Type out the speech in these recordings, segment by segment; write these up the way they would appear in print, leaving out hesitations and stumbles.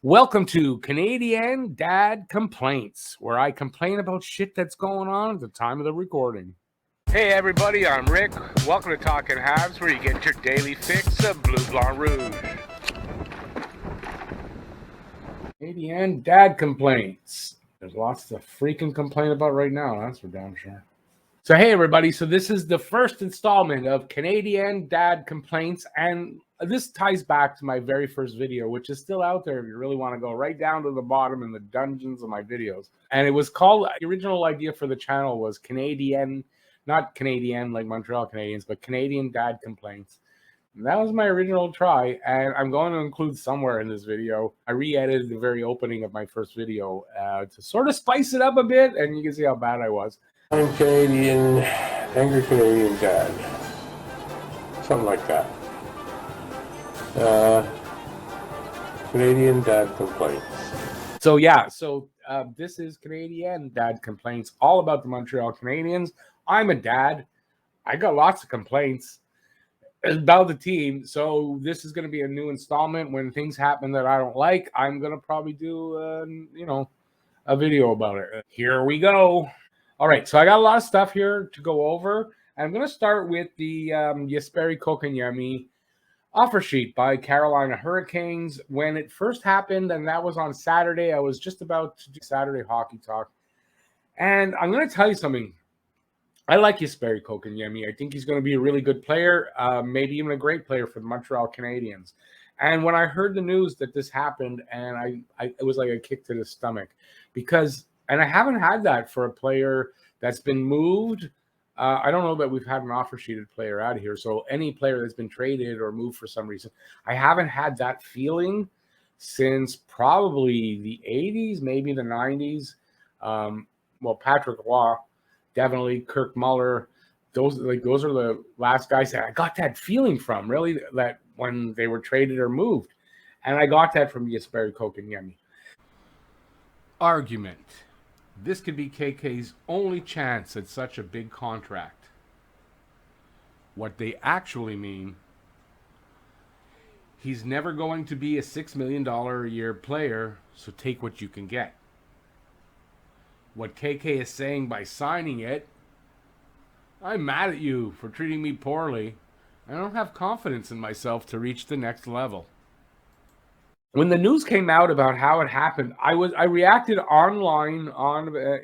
Welcome to Canadian Dad Complaints, where I complain about shit that's going on at the time of the recording. Hey everybody, I'm Rick. Welcome to Talking Habs, where you get your daily fix of Blue Blanc Rouge. Canadian Dad Complaints. There's lots to freaking complain about right now, that's for damn sure. So hey everybody, so this is the first installment of Canadian Dad Complaints, and this ties back to my very first video, which is still out there if you really want to go right down to the bottom in the dungeons of my videos. And it was called, the original idea for the channel was Canadian, not Canadian like Montreal Canadiens, but Canadian Dad Complaints. And that was my original try, and I'm going to include somewhere in this video. I re-edited the very opening of my first video to sort of spice it up a bit, and you can see how bad I was. I'm angry Canadian dad. Something like that. Canadian Dad Complaints. So yeah, this is Canadian Dad Complaints, all about the Montreal Canadiens. I'm a dad. I got lots of complaints about the team, so this is going to be a new installment. When things happen that I don't like, I'm going to probably do, a video about it. Here we go. All right, so I got a lot of stuff here to go over. I'm going to start with the Jesperi Kotkaniemi offer sheet by Carolina Hurricanes. When it first happened, and that was on Saturday, I was just about to do Saturday Hockey Talk. And I'm going to tell you something. I like Jesperi Kotkaniemi. I think he's going to be a really good player, maybe even a great player for the Montreal Canadiens. And when I heard the news that this happened, and it was like a kick to the stomach, because and I haven't had that for a player that's been moved. I don't know that we've had an offer sheeted player out here. So any player that's been traded or moved for some reason, I haven't had that feeling since probably the 80s, maybe the 90s. Patrick Roy, definitely Kirk Muller. Those are the last guys that I got that feeling from, really, that when they were traded or moved. And I got that from Jesperi Kotkaniemi. Argument. This could be KK's only chance at such a big contract. What they actually mean, he's never going to be a $6 million a year player, so take what you can get. What KK is saying by signing it, I'm mad at you for treating me poorly. I don't have confidence in myself to reach the next level. When the news came out about how it happened, I reacted online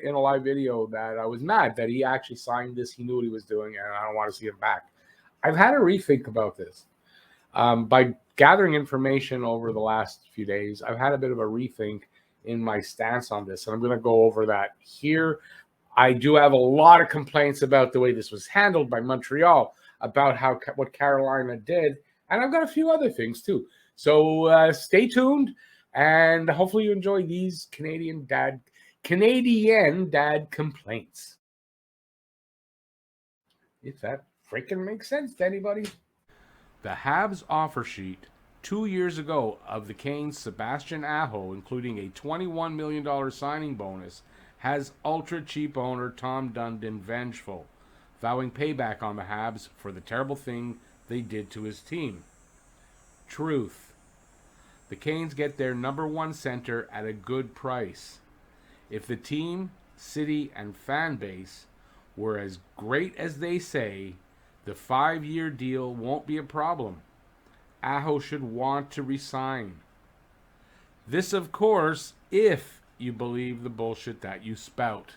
in a live video that I was mad that he actually signed this. He knew what he was doing, and I don't want to see him back. I've had a rethink about this. By gathering information over the last few days, I've had a bit of a rethink in my stance on this, and I'm going to go over that here. I do have a lot of complaints about the way this was handled by Montreal, about what Carolina did, and I've got a few other things too. So stay tuned, and hopefully you enjoy these Canadian Dad Complaints. If that freaking makes sense to anybody. The Habs offer sheet 2 years ago of the Canes' Sebastian Aho, including a $21 million signing bonus, has ultra-cheap owner Tom Dundon vengeful, vowing payback on the Habs for the terrible thing they did to his team. Truth. The Canes get their number one center at a good price. If the team, city, and fan base were as great as they say, the 5-year deal won't be a problem. Aho should want to resign. This, of course, if you believe the bullshit that you spout.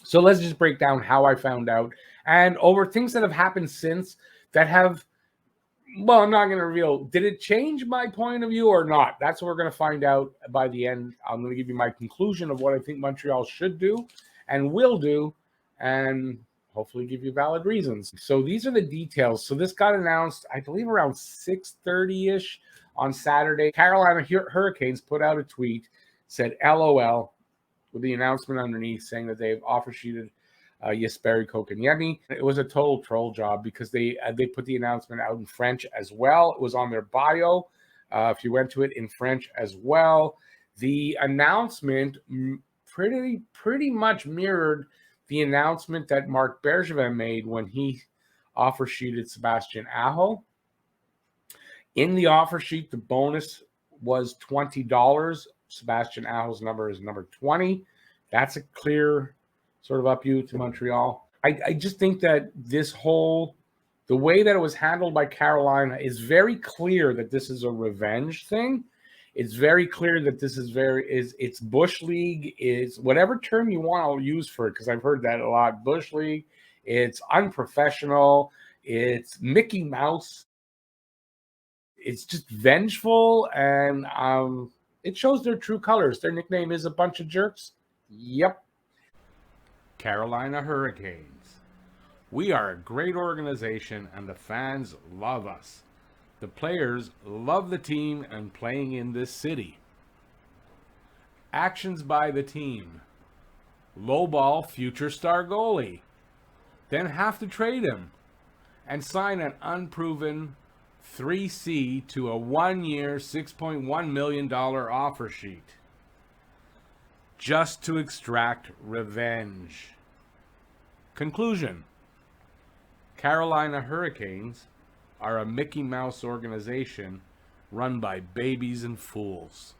So let's just break down how I found out, and over things that have happened since that have, well, I'm not going to reveal. Did it change my point of view or not? That's what we're going to find out by the end. I'm going to give you my conclusion of what I think Montreal should do and will do, and hopefully give you valid reasons. So these are the details. So this got announced, I believe, around 6:30-ish on Saturday. Carolina Hurricanes put out a tweet, said LOL, with the announcement underneath saying that they've offer sheeted Jesperi Kotkaniemi. It was a total troll job because they put the announcement out in French as well. It was on their bio. If you went to it in French as well, the announcement pretty much mirrored the announcement that Marc Bergevin made when he offer sheeted Sebastian Aho. In the offer sheet, the bonus was $20. Sebastian Aho's number is number 20. That's a clear sort of up you to Montreal. I just think that the way that it was handled by Carolina is very clear that this is a revenge thing. It's very clear that this is it's Bush League, is whatever term you want, I'll use for it, because I've heard that a lot. Bush League, it's unprofessional, it's Mickey Mouse, it's just vengeful, and it shows their true colors. Their nickname is a bunch of jerks. Yep. Carolina Hurricanes. We are a great organization, and the fans love us. The players love the team and playing in this city. Actions by the team. Lowball future star goalie. Then have to trade him and sign an unproven 3C to a 1-year, $6.1 million offer sheet. Just to extract revenge. Conclusion. Carolina Hurricanes are a Mickey Mouse organization run by babies and fools.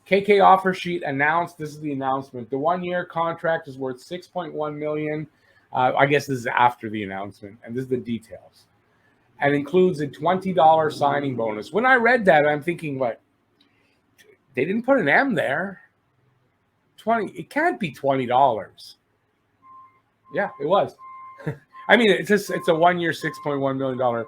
KK offer sheet announced. This is the announcement. The 1-year contract is worth $6.1 million. I guess this is after the announcement, and this is the details. And includes a $20 signing bonus. When I read that, I'm thinking, what? They didn't put an M there. It can't be $20. Yeah, it was. I mean, it's a 1-year, $6.1 million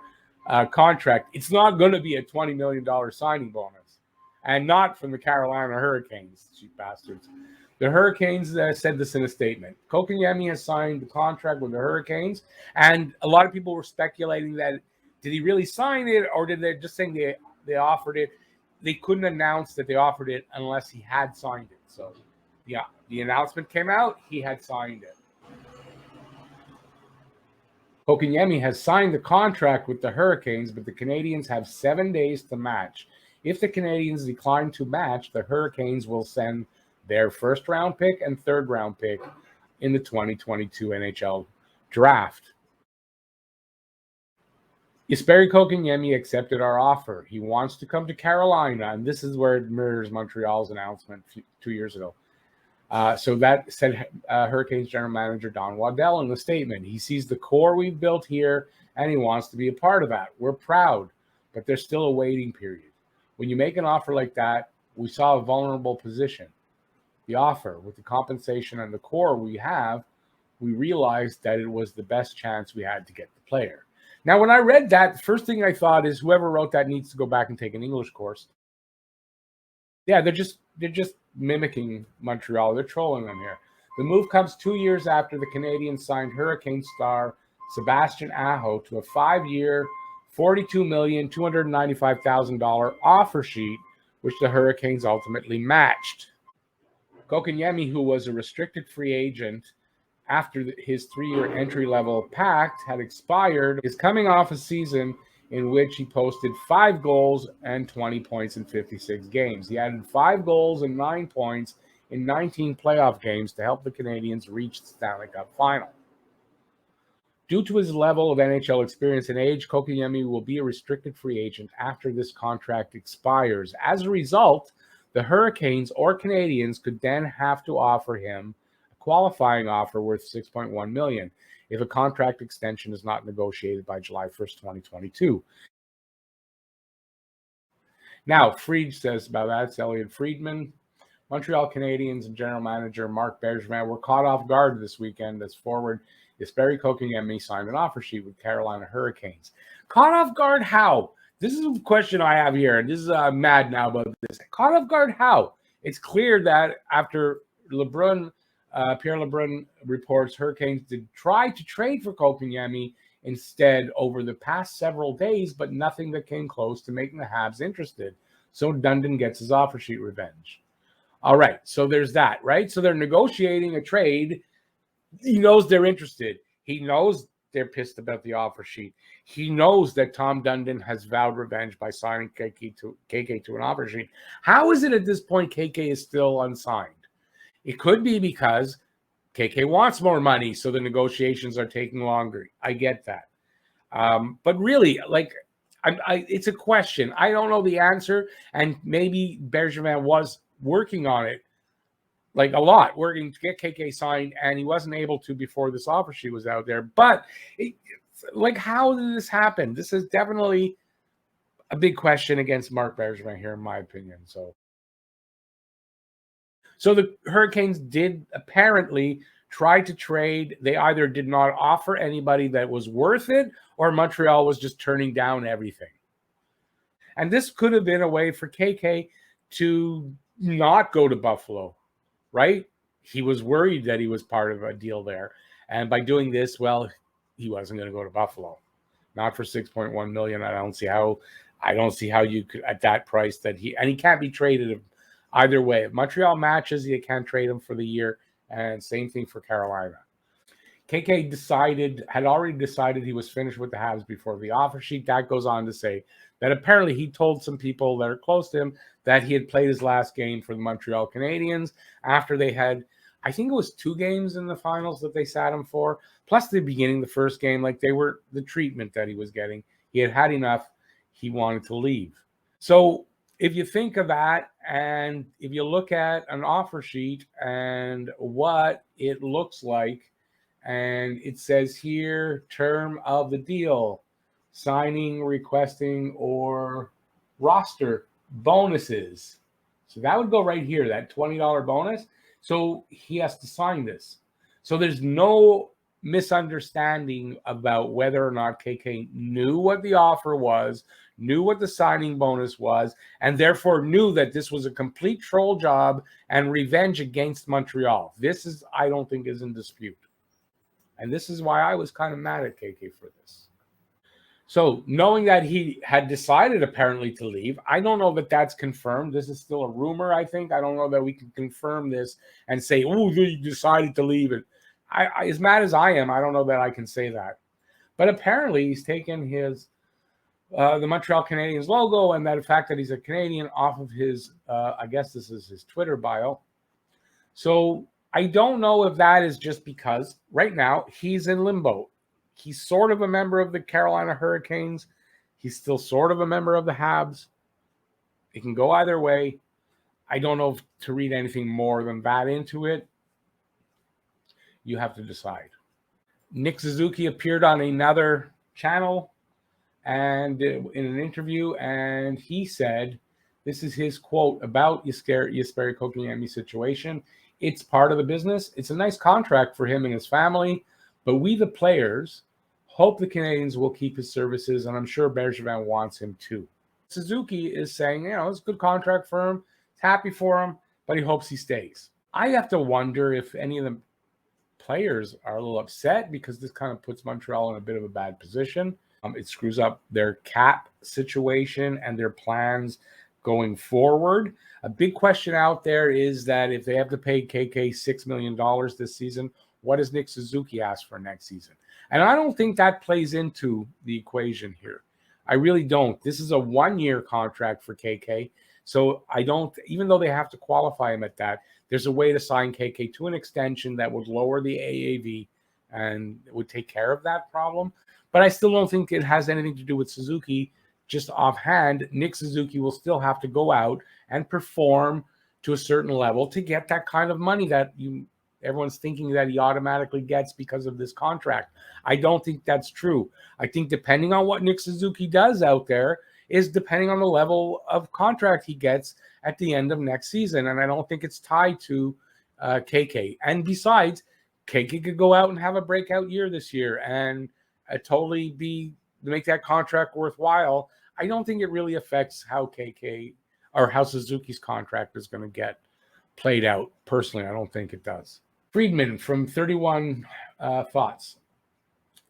contract. It's not going to be a $20 million signing bonus, and not from the Carolina Hurricanes, cheap bastards. The Hurricanes said this in a statement. Kotkaniemi has signed the contract with the Hurricanes, and a lot of people were speculating that did he really sign it, or did they just saying they offered it? They couldn't announce that they offered it unless he had signed it. So, yeah, the announcement came out. He had signed it. Kotkaniemi has signed the contract with the Hurricanes, but the Canadiens have 7 days to match. If the Canadiens decline to match, the Hurricanes will send their first-round pick and third-round pick in the 2022 NHL draft. Jesperi Kotkaniemi accepted our offer. He wants to come to Carolina, and this is where it mirrors Montreal's announcement 2 years ago. So that said Hurricanes general manager Don Waddell in the statement. He sees the core we've built here, and he wants to be a part of that. We're proud, but there's still a waiting period. When you make an offer like that, we saw a vulnerable position. The offer, with the compensation and the core we have, we realized that it was the best chance we had to get the player. Now, when I read that, the first thing I thought is whoever wrote that needs to go back and take an English course. Yeah, they're just mimicking Montreal. They're trolling them here. The move comes 2 years after the Canadiens signed Hurricane star Sebastian Aho to a 5-year, $42,295,000 offer sheet, which the Hurricanes ultimately matched. Kotkaniemi, who was a restricted free agent after his 3-year entry-level pact had expired, is coming off a season in which he posted 5 goals and 20 points in 56 games. He added 5 goals and 9 points in 19 playoff games to help the Canadiens reach the Stanley Cup final. Due to his level of NHL experience and age, Kotkaniemi will be a restricted free agent after this contract expires. As a result, the Hurricanes or Canadiens could then have to offer him a qualifying offer worth $6.1 million. If a contract extension is not negotiated by July 1st, 2022. Now, Fried says about that, it's Elliot Friedman. Montreal Canadiens and general manager Marc Bergevin were caught off guard this weekend as forward Jesperi Kotkaniemi signed an offer sheet with Carolina Hurricanes. Caught off guard how? This is a question I have here, and this is mad now about this. Caught off guard how? It's clear that after Pierre LeBrun reports Hurricanes did try to trade for Kotkaniemi instead over the past several days, but nothing that came close to making the Habs interested. So Dundon gets his offer sheet revenge. All right, so there's that, right? So they're negotiating a trade. He knows they're interested. He knows they're pissed about the offer sheet. He knows that Tom Dundon has vowed revenge by signing KK to an offer sheet. How is it at this point KK is still unsigned? It could be because KK wants more money, so the negotiations are taking longer. I get that. But really, like, It's a question. I don't know the answer, and maybe Bergevin was working on it, like a lot, working to get KK signed, and he wasn't able to before this offer sheet was out there. But how did this happen? This is definitely a big question against Marc Bergevin here, in my opinion. So the Hurricanes did apparently try to trade. They either did not offer anybody that was worth it, or Montreal was just turning down everything. And this could have been a way for KK to not go to Buffalo, right? He was worried that he was part of a deal there. And by doing this, well, he wasn't going to go to Buffalo. Not for $6.1 million. I don't see how you could, at that price, he can't be traded either way. If Montreal matches, you can't trade him for the year. And same thing for Carolina. KK had already decided he was finished with the Habs before the offer sheet. That goes on to say that apparently he told some people that are close to him that he had played his last game for the Montreal Canadiens after they had, I think it was 2 games in the finals that they sat him for, plus the beginning, the first game, like they were the treatment that he was getting. He had had enough. He wanted to leave. So if you think of that, and if you look at an offer sheet and what it looks like, and it says here, term of the deal, signing, requesting, or roster bonuses. So that would go right here, that $20 bonus. So he has to sign this. So there's no misunderstanding about whether or not KK knew what the offer was, knew what the signing bonus was, and therefore knew that this was a complete troll job and revenge against Montreal. This I don't think is in dispute. And this is why I was kind of mad at KK for this. So knowing that he had decided apparently to leave, I don't know that that's confirmed. This is still a rumor, I think. I don't know that we can confirm this and say, oh, he decided to leave it. I as mad as I am, I don't know that I can say that. But apparently he's taken his the Montreal Canadiens logo and that fact that he's a Canadian off of his, I guess this is his Twitter bio. So I don't know if that is just because right now he's in limbo. He's sort of a member of the Carolina Hurricanes. He's still sort of a member of the Habs. It can go either way. I don't know to read anything more than that into it. You have to decide. Nick Suzuki appeared on another channel and in an interview, and he said, this is his quote about Jesperi Kotkaniemi situation. It's part of the business. It's a nice contract for him and his family, but we, the players, hope the Canadiens will keep his services, and I'm sure Bergevin wants him too. Suzuki is saying, it's a good contract for him. He's happy for him, but he hopes he stays. I have to wonder if any of the players are a little upset because this kind of puts Montreal in a bit of a bad position. It screws up their cap situation and their plans going forward. A big question out there is that if they have to pay KK $6 million this season, what does Nick Suzuki ask for next season? And I don't think that plays into the equation here. I really don't. This is a 1-year contract for KK. So I don't, even though they have to qualify him at that, there's a way to sign KK to an extension that would lower the AAV and would take care of that problem. But I still don't think it has anything to do with Suzuki. Just offhand, Nick Suzuki will still have to go out and perform to a certain level to get that kind of money that everyone's thinking that he automatically gets because of this contract. I don't think that's true. I think depending on what Nick Suzuki does out there is depending on the level of contract he gets at the end of next season. And I don't think it's tied to KK. And besides, KK could go out and have a breakout year this year and totally make that contract worthwhile. I don't think it really affects how KK or how Suzuki's contract is going to get played out. Personally, I don't think it does. Friedman from 31 Thoughts.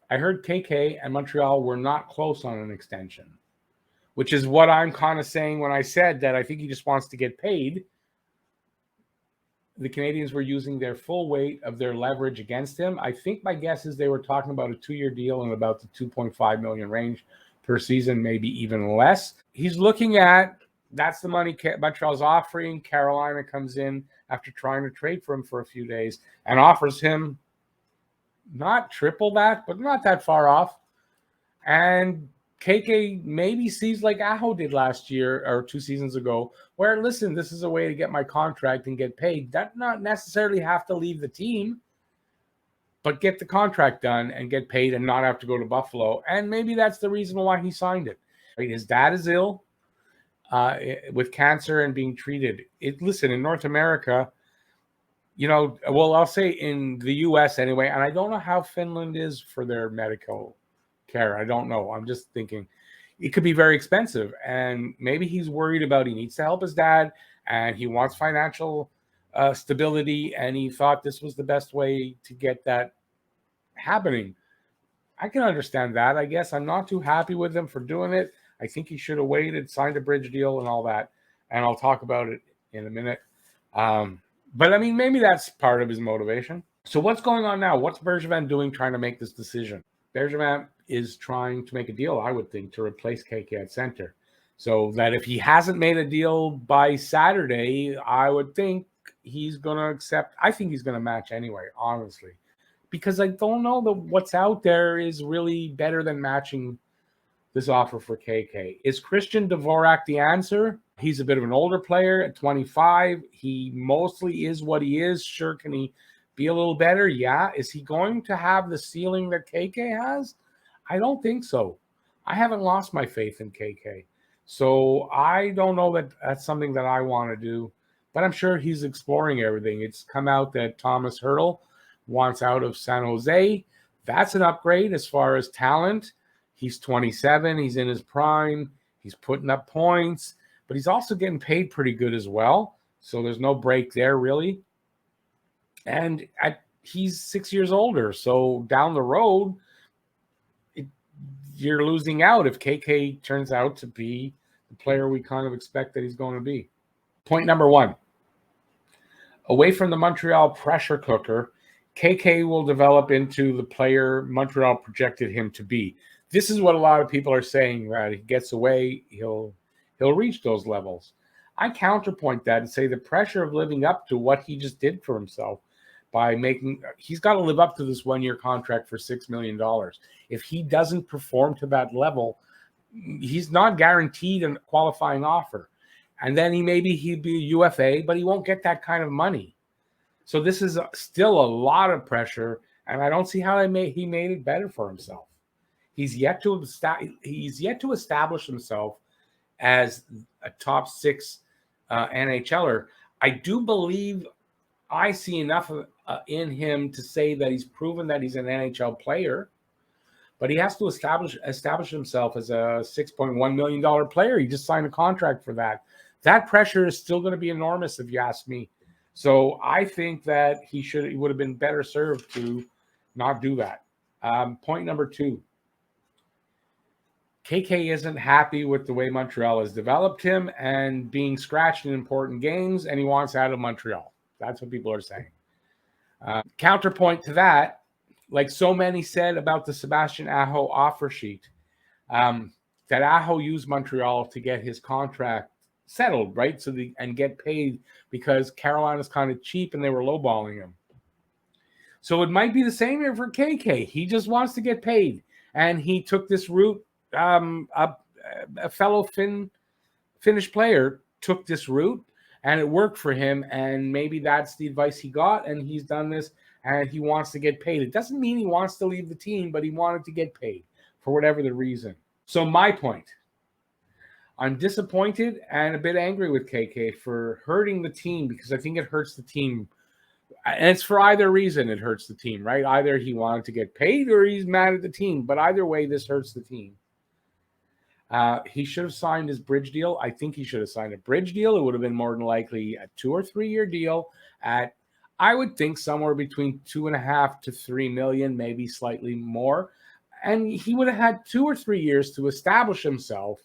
I heard KK and Montreal were not close on an extension, which is what I'm kind of saying when I said that I think he just wants to get paid. The Canadiens were using their full weight of their leverage against him. I think my guess is they were talking about a 2-year deal in about the $2.5 million range per season, maybe even less. He's looking at, that's the money Montreal's offering. Carolina comes in after trying to trade for him for a few days and offers him not triple that, but not that far off. And KK maybe sees like Aho did last year or 2 seasons ago, where, listen, this is a way to get my contract and get paid. That not necessarily have to leave the team, but get the contract done and get paid and not have to go to Buffalo. And maybe that's the reason why he signed it. Right? His dad is ill with cancer and being treated. Listen, in North America, well, I'll say in the U.S. anyway, and I don't know how Finland is for their medical care. I don't know. I'm just thinking it could be very expensive. And maybe he's worried about he needs to help his dad and he wants financial stability, and he thought this was the best way to get that happening. I can understand that. I guess I'm not too happy with him for doing it. I think he should have waited, signed a bridge deal and all that. And I'll talk about it in a minute. But I mean, maybe that's part of his motivation. So what's going on now? What's Bergevin doing trying to make this decision? Bergevin is trying to make a deal, I would think, to replace KK at center. So that if he hasn't made a deal by Saturday, I would think he's going to accept. I think he's going to match anyway, honestly. Because I don't know that what's out there is really better than matching this offer for KK. Is Christian Dvorak the answer? He's a bit of an older player at 25. He mostly is what he is. Sure, can he be a little better? Yeah. Is he going to have the ceiling that KK has? I don't think so. I haven't lost my faith in KK. So I don't know that that's something that I want to do. But I'm sure he's exploring everything. It's come out that Thomas Hertl wants out of San Jose. That's an upgrade as far as talent. He's 27. He's in his prime. He's putting up points, but he's also getting paid pretty good as well. So there's no break there, really. And he's 6 years older. So down the road, you're losing out if KK turns out to be the player we kind of expect that he's going to be. Point number 1. Away from the Montreal pressure cooker, KK will develop into the player Montreal projected him to be. This is what a lot of people are saying, that he gets away, he'll reach those levels. I counterpoint that and say the pressure of living up to what he just did for himself by he's got to live up to this 1-year contract for $6 million. If he doesn't perform to that level, he's not guaranteed a qualifying offer. And then he'd be a UFA, but he won't get that kind of money. So this is still a lot of pressure, and I don't see how he made it better for himself. He's yet to establish himself as a top 6 NHLer. I do believe I see enough in him to say that he's proven that he's an NHL player, but he has to establish himself as a $6.1 million player. He just signed a contract for that. That pressure is still going to be enormous, if you ask me. So I think that he would have been better served to not do that. Point number 2. KK isn't happy with the way Montreal has developed him and being scratched in important games, and he wants out of Montreal. That's what people are saying. Counterpoint to that, like so many said about the Sebastian Aho offer sheet, that Aho used Montreal to get his contract settled, right? And get paid because Carolina's kind of cheap and they were lowballing him. So it might be the same here for KK. He just wants to get paid, and he took this route. A fellow Finnish player took this route, and it worked for him. And maybe that's the advice he got, and he's done this, and he wants to get paid. It doesn't mean he wants to leave the team, but he wanted to get paid for whatever the reason. So my point. I'm disappointed and a bit angry with KK for hurting the team, because I think it hurts the team. And it's for either reason it hurts the team, right? Either he wanted to get paid or he's mad at the team. But either way, this hurts the team. He should have signed his bridge deal. I think he should have signed a bridge deal. It would have been more than likely a 2 or 3 year deal at, I would think, somewhere between 2.5 to 3 million, maybe slightly more. And he would have had 2 or 3 years to establish himself.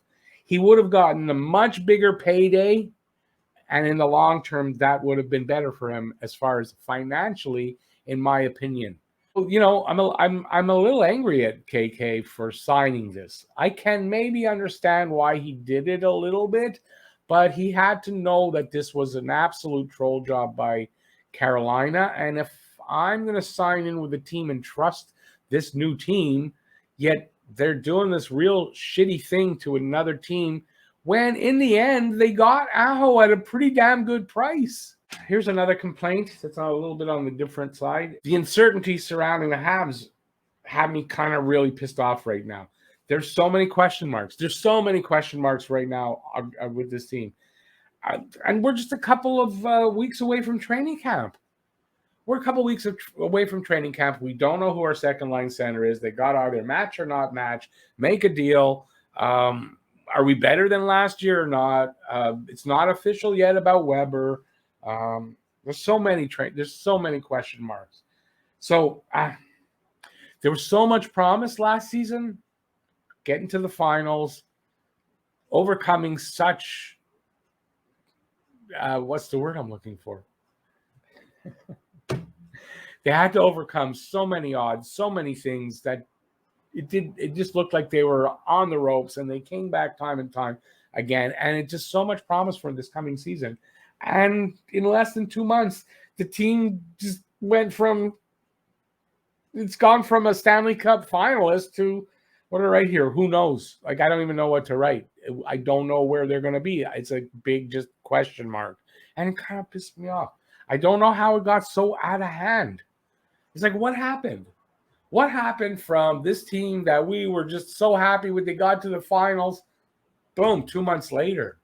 He would have gotten a much bigger payday, and in the long term, that would have been better for him as far as financially, in my opinion. I'm a little angry at KK for signing this. I can maybe understand why he did it a little bit, but he had to know that this was an absolute troll job by Carolina. And if I'm going to sign in with the team and trust this new team, yet they're doing this real shitty thing to another team when in the end they got Aho at a pretty damn good price. Here's another complaint that's a little bit on the different side. The uncertainty surrounding the Habs have me kind of really pissed off right now. There's so many question marks. There's so many question marks right now with this team. And we're just a couple of weeks away from training camp. We're a couple weeks away from training camp. We don't know who our second line center is. They got either match or not match. Make a deal. Are we better than last year or not? It's not official yet about Weber. There's so many question marks. So there was so much promise last season, getting to the finals, overcoming such what's the word I'm looking for? They had to overcome so many odds, so many things that it just looked like they were on the ropes, and they came back time and time again. And it just so much promise for this coming season. And in less than 2 months, the team just it's gone from a Stanley Cup finalist to what are right here? Who knows? Like, I don't even know what to write. I don't know where they're going to be. It's a big just question mark. And it kind of pissed me off. I don't know how it got so out of hand. It's like, what happened? What happened from this team that we were just so happy with? They got to the finals. Boom, 2 months later.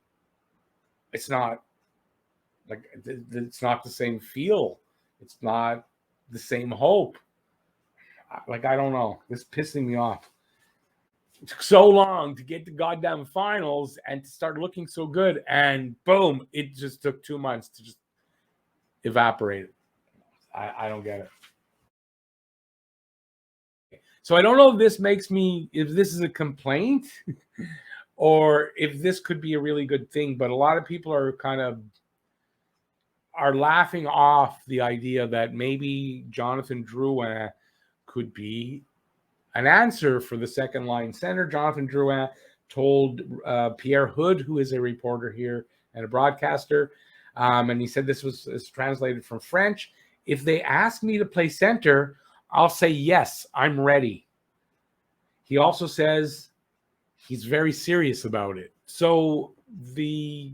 It's not the same feel. It's not the same hope. Like, I don't know. This is pissing me off. It took so long to get the goddamn finals and to start looking so good. And boom, it just took 2 months to just evaporate. I don't get it. So I don't know if this is a complaint or if this could be a really good thing, but a lot of people are laughing off the idea that maybe Jonathan Drouin could be an answer for the second line center. Jonathan Drouin told Pierre Hood, who is a reporter here and a broadcaster, and he said this is translated from French. If they ask me to play center, I'll say yes, I'm ready. He also says he's very serious about it. So the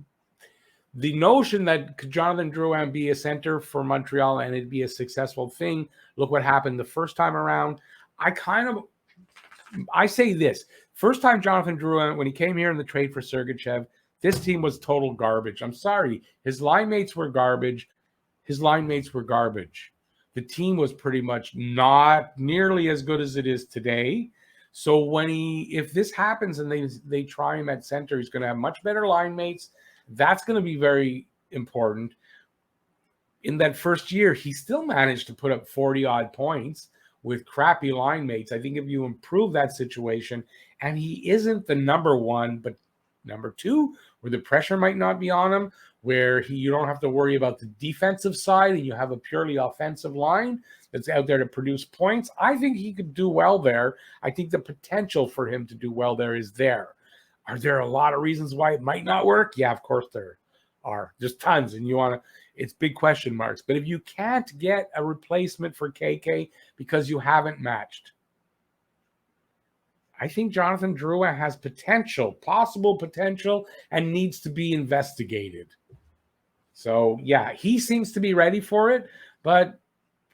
notion that Jonathan Drouin be a center for Montreal and it'd be a successful thing, look what happened the first time around. I say this. First time Jonathan Drouin, when he came here in the trade for Sergachev, this team was total garbage. I'm sorry. His line mates were garbage. The team was pretty much not nearly as good as it is today. So if this happens and they try him at center, he's going to have much better line mates. That's going to be very important. In that first year, he still managed to put up 40-odd points with crappy line mates. I think if you improve that situation, and he isn't the number one, but number two, where the pressure might not be on him, where you don't have to worry about the defensive side and you have a purely offensive line that's out there to produce points, I think he could do well there. I think the potential for him to do well there is there. Are there a lot of reasons why it might not work? Yeah, of course there are. There's tons, and it's big question marks. But if you can't get a replacement for KK because you haven't matched, I think Jonathan Drouin has possible potential, and needs to be investigated. So, yeah, he seems to be ready for it. But,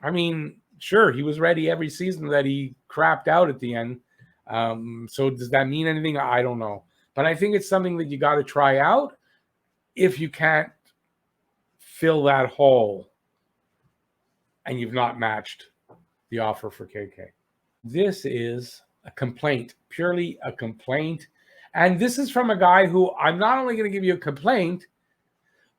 I mean, sure, he was ready every season that he crapped out at the end. So does that mean anything? I don't know. But I think it's something that you got to try out if you can't fill that hole and you've not matched the offer for KK. This is a complaint, purely a complaint. And this is from a guy who I'm not only going to give you a complaint,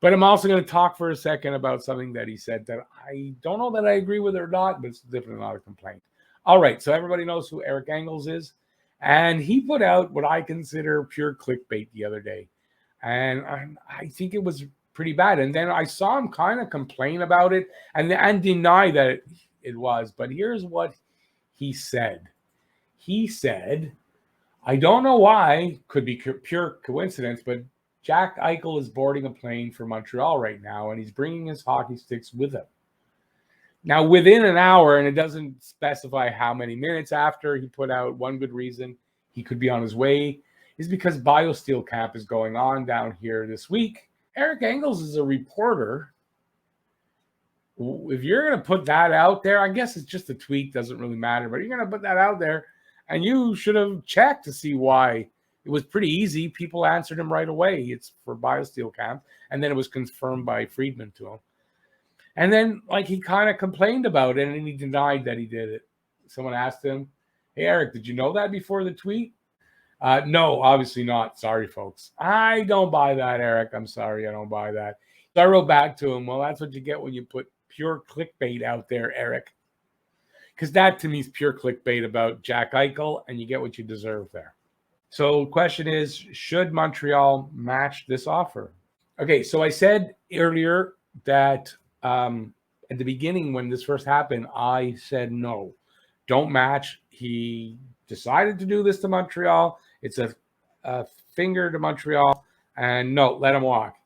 but I'm also going to talk for a second about something that he said that I don't know that I agree with or not, but it's definitely not a complaint. All right, so everybody knows who Eric Engels is. And he put out what I consider pure clickbait the other day. And I think it was pretty bad. And then I saw him kind of complain about it and deny that it was. But here's what he said. He said, I don't know why, could be pure coincidence, but Jack Eichel is boarding a plane for Montreal right now, and he's bringing his hockey sticks with him. Now, within an hour, and it doesn't specify how many minutes after, he put out one good reason. he could be on his way is because BioSteel Camp is going on down here this week. Eric Engels is a reporter. If you're going to put that out there, I guess it's just a tweet, doesn't really matter, but you're going to put that out there, and you should have checked to see why. It was pretty easy. People answered him right away. It's for BioSteel Camp, and then it was confirmed by Friedman to him. And then, like, he kind of complained about it, and he denied that he did it. Someone asked him, "Hey, Eric, did you know that before the tweet?" No, obviously not. Sorry, folks. I don't buy that, Eric. I'm sorry, I don't buy that. So I wrote back to him, well, that's what you get when you put pure clickbait out there, Eric. Because that, to me, is pure clickbait about Jack Eichel, and you get what you deserve there. So the question is, should Montreal match this offer? Okay, so I said earlier that at the beginning when this first happened, I said no, don't match. He decided to do this to Montreal. It's a finger to Montreal, and no, let him walk.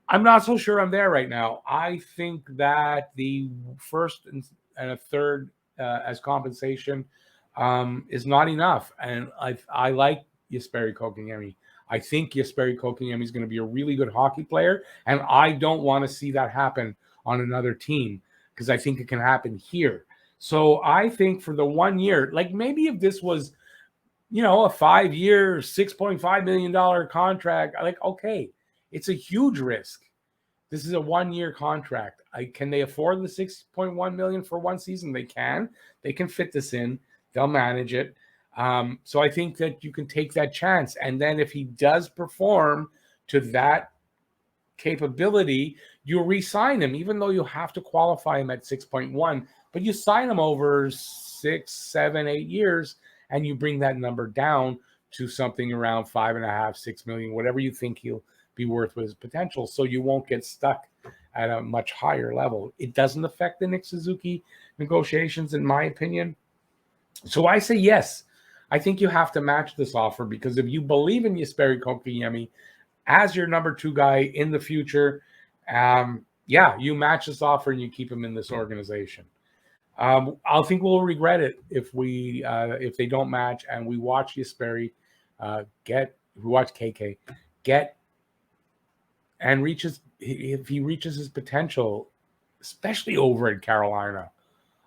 I'm not so sure I'm there right now. I think that the first and a third as compensation is not enough. And I like Jesperi Kotkaniemi. I think Jesperi Kotkaniemi is going to be a really good hockey player, and I don't want to see that happen on another team because I think it can happen here. So I think for the 1 year, like maybe if this was, a 5-year, $6.5 million contract, like, okay, it's a huge risk. This is a 1-year contract. Can they afford the $6.1 million for one season? They can. They can fit this in. They'll manage it. So I think that you can take that chance. And then if he does perform to that capability, you re-sign him, even though you have to qualify him at 6.1. But you sign him over 6, 7, 8 years, and you bring that number down to something around 5.5, 6 million, whatever you think he'll be worth with his potential. So you won't get stuck at a much higher level. It doesn't affect the Nick Suzuki negotiations, in my opinion. So I say yes. I think you have to match this offer because if you believe in Jesperi Kotkaniemi as your number 2 guy in the future, you match this offer and you keep him in this organization. I think we'll regret it if they don't match and we watch Jesperi watch KK get and if he reaches his potential, especially over in Carolina.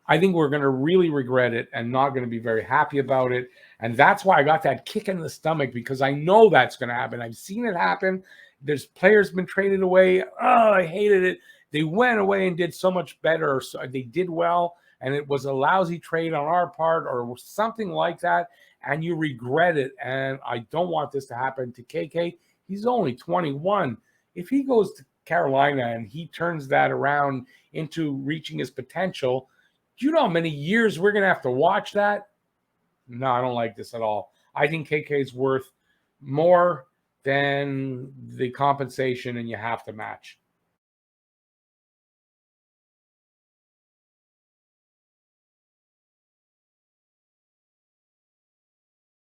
I think we're going to really regret it and not going to be very happy about it. And that's why I got that kick in the stomach, because I know that's going to happen. I've seen it happen. There's players been traded away. Oh, I hated it. They went away and did so much better. So they did well, and it was a lousy trade on our part or something like that, and you regret it. And I don't want this to happen to KK. He's only 21. If he goes to Carolina and he turns that around into reaching his potential, do you know how many years we're going to have to watch that? No, I don't like this at all. I think KK is worth more than the compensation, and you have to match.